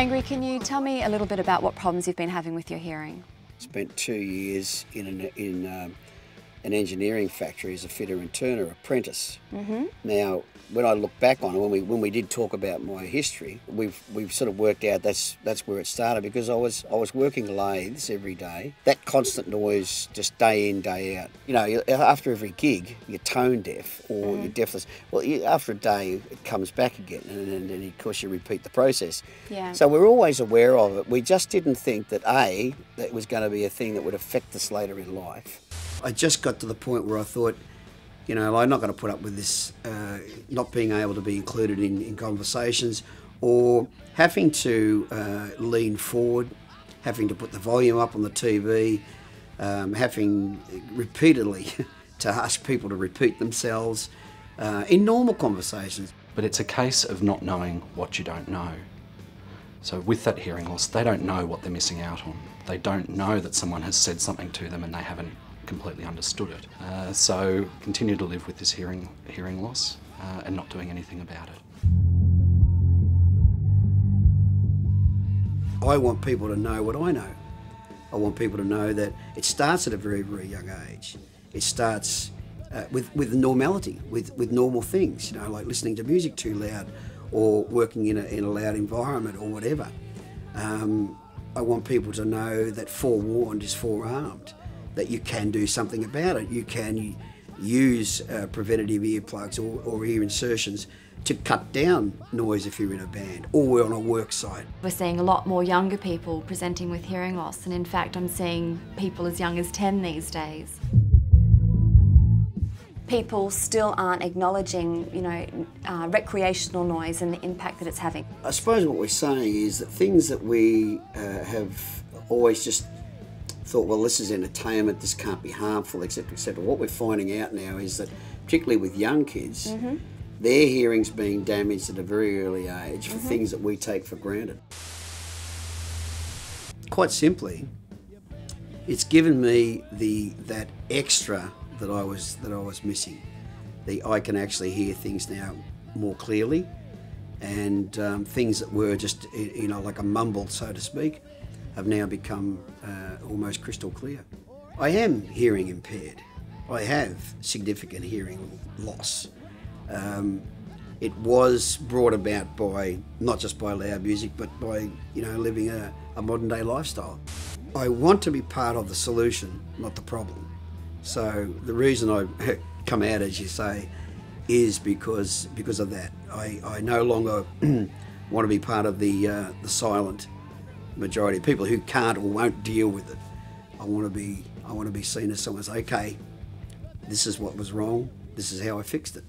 Angry, can you tell me a little bit about what problems you've been having with your hearing? Spent 2 years in an engineering factory as a fitter and turner apprentice. Now, when I look back on it, when we did talk about my history, we've sort of worked out that's where it started, because I was working lathes every day. That constant noise, just day in, day out. You know, after every gig, you're tone deaf or you're deafless. Well, after a day, it comes back again, and then of course you repeat the process. Yeah. So we're always aware of it. We just didn't think that that was going to be a thing that would affect us later in life. I just got to the point where I thought, you know, I'm not going to put up with this not being able to be included in conversations, or having to lean forward, having to put the volume up on the TV, having repeatedly to ask people to repeat themselves in normal conversations. But it's a case of not knowing what you don't know. So with that hearing loss, they don't know what they're missing out on. They don't know that someone has said something to them and they haven't completely understood it. So continue to live with this hearing loss and not doing anything about it. I want people to know what I know. I want people to know that it starts at a very, very young age. It starts with normality, with normal things, you know, like listening to music too loud or working in a loud environment or whatever. I want people to know that forewarned is forearmed, that you can do something about it. You can use preventative earplugs or ear insertions to cut down noise if you're in a band or on a work site. We're seeing a lot more younger people presenting with hearing loss, and in fact I'm seeing people as young as 10 these days. People still aren't acknowledging, you know, recreational noise and the impact that it's having. I suppose what we're saying is that things that we have always just thought, well, this is entertainment, this can't be harmful, etc., etc. What we're finding out now is that, particularly with young kids, their hearing's being damaged at a very early age for things that we take for granted. Quite simply, it's given me that extra that I was missing. I can actually hear things now more clearly, and things that were just, you know, like a mumble, so to speak, have now become almost crystal clear. I am hearing impaired. I have significant hearing loss. It was brought about by, not just by loud music, but by, you know, living a modern day lifestyle. I want to be part of the solution, not the problem. So the reason I come out, as you say, is because of that. I no longer want to be part of the silent majority of people who can't or won't deal with it. I want to be seen as someone who's, okay, this is what was wrong, this is how I fixed it.